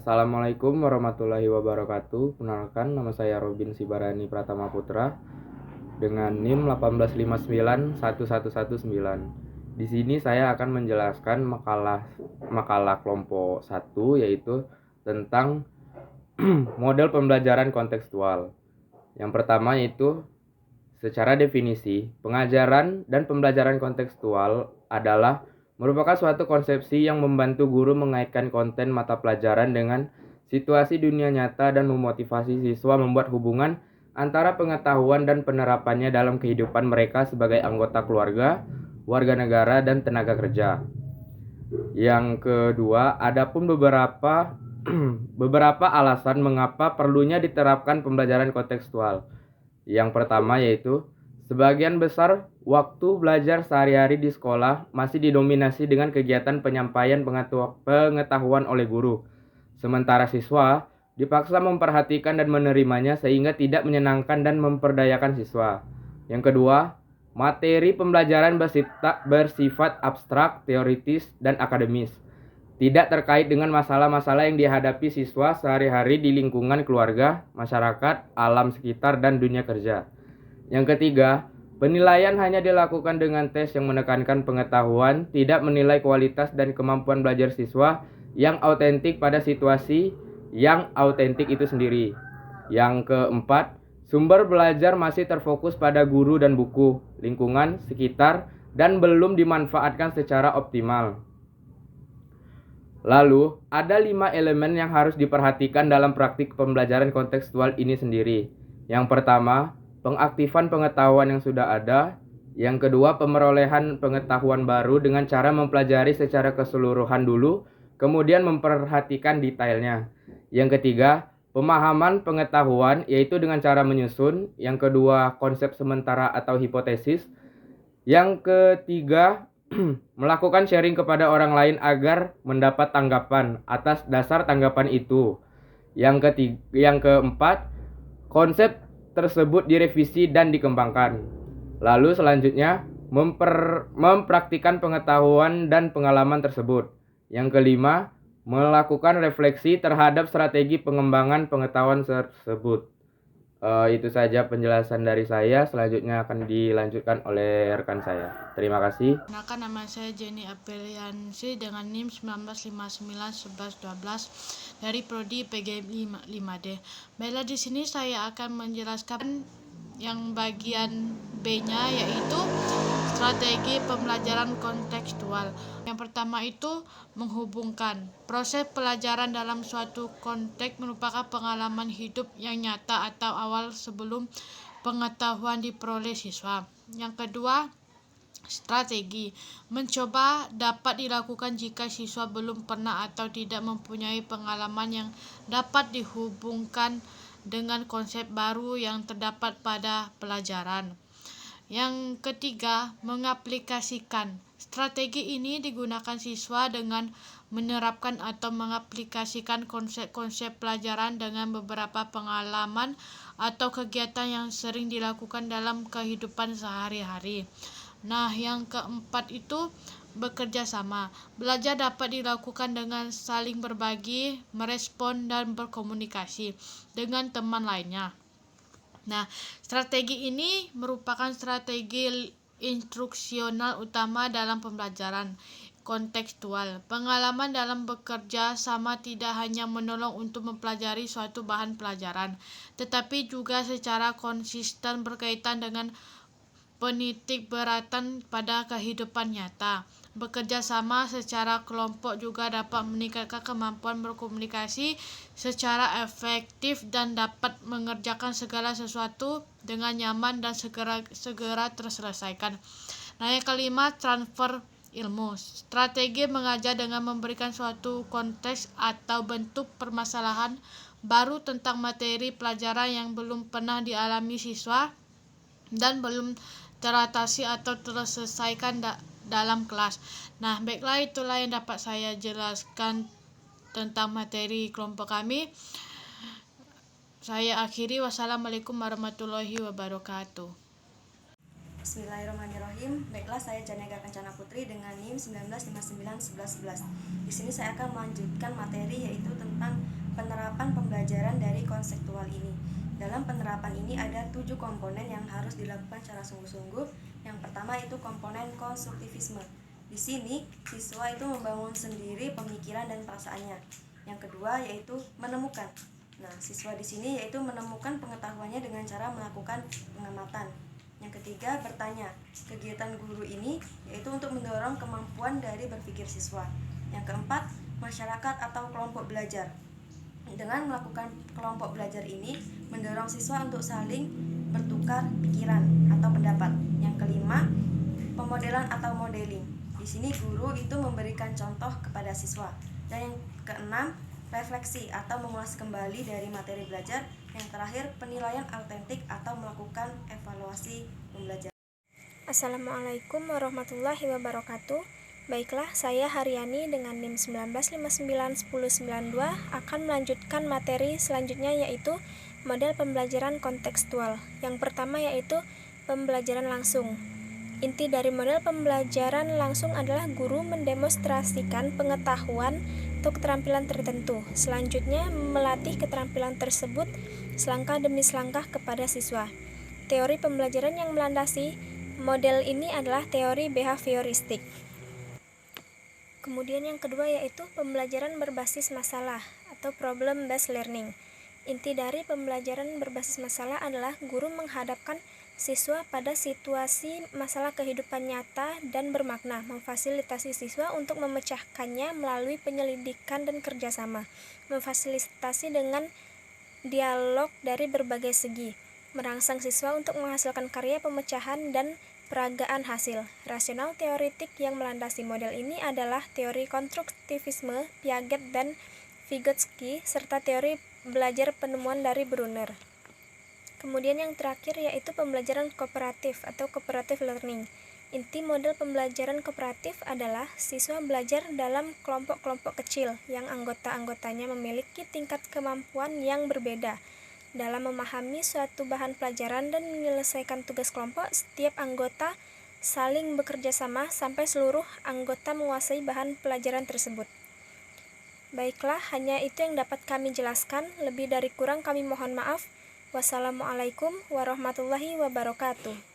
Assalamualaikum warahmatullahi wabarakatuh. Kenalkan, nama saya Robin Sibarani Pratama Putra dengan NIM 185911119. Di sini saya akan menjelaskan makalah kelompok 1, yaitu tentang model pembelajaran kontekstual. Yang pertama yaitu secara definisi, pengajaran dan pembelajaran kontekstual adalah merupakan suatu konsepsi yang membantu guru mengaitkan konten mata pelajaran dengan situasi dunia nyata dan memotivasi siswa membuat hubungan antara pengetahuan dan penerapannya dalam kehidupan mereka sebagai anggota keluarga, warga negara, dan tenaga kerja. Yang kedua, adapun beberapa alasan mengapa perlunya diterapkan pembelajaran kontekstual. Yang pertama yaitu sebagian besar waktu belajar sehari-hari di sekolah masih didominasi dengan kegiatan penyampaian pengetahuan oleh guru. Sementara siswa dipaksa memperhatikan dan menerimanya sehingga tidak menyenangkan dan memperdayakan siswa. Yang kedua, materi pembelajaran bersifat abstrak, teoritis, dan akademis. Tidak terkait dengan masalah-masalah yang dihadapi siswa sehari-hari di lingkungan keluarga, masyarakat, alam sekitar, dan dunia kerja. Yang ketiga, penilaian hanya dilakukan dengan tes yang menekankan pengetahuan, tidak menilai kualitas dan kemampuan belajar siswa yang autentik pada situasi yang autentik itu sendiri. Yang keempat, sumber belajar masih terfokus pada guru dan buku, lingkungan sekitar, dan belum dimanfaatkan secara optimal. Lalu, ada 5 elemen yang harus diperhatikan dalam praktik pembelajaran kontekstual ini sendiri. Yang pertama, pengaktifan pengetahuan yang sudah ada. Yang kedua, pemerolehan pengetahuan baru dengan cara mempelajari secara keseluruhan dulu, kemudian memperhatikan detailnya. Yang ketiga, pemahaman pengetahuan, yaitu dengan cara menyusun. Yang kedua, konsep sementara atau hipotesis. Yang ketiga, melakukan sharing kepada orang lain agar mendapat tanggapan atas dasar tanggapan itu. Yang keempat, konsep tersebut direvisi dan dikembangkan. Lalu selanjutnya, mempraktikkan pengetahuan dan pengalaman tersebut. Yang kelima, melakukan refleksi terhadap strategi pengembangan pengetahuan tersebut. Itu saja penjelasan dari saya. Selanjutnya akan dilanjutkan oleh rekan saya. Terima kasih. Perkenalkan, nama saya Jenny Apeliansi dengan NIM 19591112 dari Prodi PGM 5D. Baiklah, di sini saya akan menjelaskan yang bagian B-nya, yaitu strategi pembelajaran kontekstual. Yang pertama itu menghubungkan. Proses pelajaran dalam suatu konteks merupakan pengalaman hidup yang nyata atau awal sebelum pengetahuan diperoleh siswa. Yang kedua, strategi mencoba dapat dilakukan jika siswa belum pernah atau tidak mempunyai pengalaman yang dapat dihubungkan dengan konsep baru yang terdapat pada pelajaran. Yang ketiga, mengaplikasikan. Strategi ini digunakan siswa dengan menerapkan atau mengaplikasikan konsep-konsep pelajaran dengan beberapa pengalaman atau kegiatan yang sering dilakukan dalam kehidupan sehari-hari. Nah, yang keempat itu bekerja sama. Belajar dapat dilakukan dengan saling berbagi, merespon, dan berkomunikasi dengan teman lainnya. Nah, strategi ini merupakan strategi instruksional utama dalam pembelajaran kontekstual. Pengalaman dalam bekerja sama tidak hanya menolong untuk mempelajari suatu bahan pelajaran, tetapi juga secara konsisten berkaitan dengan penitik beratan pada kehidupan nyata. Bekerja sama secara kelompok juga dapat meningkatkan kemampuan berkomunikasi secara efektif dan dapat mengerjakan segala sesuatu dengan nyaman dan segera terselesaikan. Nah, yang kelima, transfer ilmu. Strategi mengajar dengan memberikan suatu konteks atau bentuk permasalahan baru tentang materi pelajaran yang belum pernah dialami siswa dan belum teratasi atau terselesaikan dalam kelas. Nah, baiklah, itulah yang dapat saya jelaskan tentang materi kelompok kami. Saya akhiri. Wassalamualaikum warahmatullahi wabarakatuh. Bismillahirrahmanirrahim. Baiklah, saya Janega Kencana Putri dengan NIM NIM 1959-1111. Di sini saya akan melanjutkan materi yaitu tentang penerapan pembelajaran dari konseptual ini. Dalam penerapan ini ada 7 komponen yang harus dilakukan secara sungguh-sungguh. Yang pertama itu komponen konstruktivisme. Di sini siswa itu membangun sendiri pemikiran dan perasaannya. Yang kedua yaitu menemukan. Nah, siswa di sini yaitu menemukan pengetahuannya dengan cara melakukan pengamatan. Yang ketiga, bertanya. Kegiatan guru ini yaitu untuk mendorong kemampuan dari berpikir siswa. Yang keempat, masyarakat atau kelompok belajar. Dengan melakukan kelompok belajar ini, mendorong siswa untuk saling bertukar pikiran atau pendapat. Yang kelima, pemodelan atau modeling. Di sini guru itu memberikan contoh kepada siswa. Dan yang keenam, refleksi atau mengulas kembali dari materi belajar. Yang terakhir, penilaian autentik atau melakukan evaluasi pembelajaran. Assalamualaikum warahmatullahi wabarakatuh. Baiklah, saya Haryani dengan NIM 19591092 akan melanjutkan materi selanjutnya yaitu model pembelajaran kontekstual. Yang pertama yaitu pembelajaran langsung. Inti dari model pembelajaran langsung adalah guru mendemonstrasikan pengetahuan atau keterampilan tertentu. Selanjutnya, melatih keterampilan tersebut selangkah demi selangkah kepada siswa. Teori pembelajaran yang melandasi model ini adalah teori behavioristik. Kemudian yang kedua yaitu pembelajaran berbasis masalah atau problem based learning. Inti dari pembelajaran berbasis masalah adalah guru menghadapkan siswa pada situasi masalah kehidupan nyata dan bermakna, memfasilitasi siswa untuk memecahkannya melalui penyelidikan dan kerjasama, memfasilitasi dengan dialog dari berbagai segi, merangsang siswa untuk menghasilkan karya pemecahan dan peragaan hasil. Rasional teoretik yang melandasi model ini adalah teori konstruktivisme, Piaget dan Vygotsky, serta teori belajar penemuan dari Brunner. Kemudian yang terakhir yaitu pembelajaran kooperatif atau cooperative learning. Inti model pembelajaran kooperatif adalah siswa belajar dalam kelompok-kelompok kecil yang anggota-anggotanya memiliki tingkat kemampuan yang berbeda. Dalam memahami suatu bahan pelajaran dan menyelesaikan tugas kelompok, setiap anggota saling bekerja sama sampai seluruh anggota menguasai bahan pelajaran tersebut. Baiklah, hanya itu yang dapat kami jelaskan. Lebih dari kurang kami mohon maaf. Wassalamualaikum warahmatullahi wabarakatuh.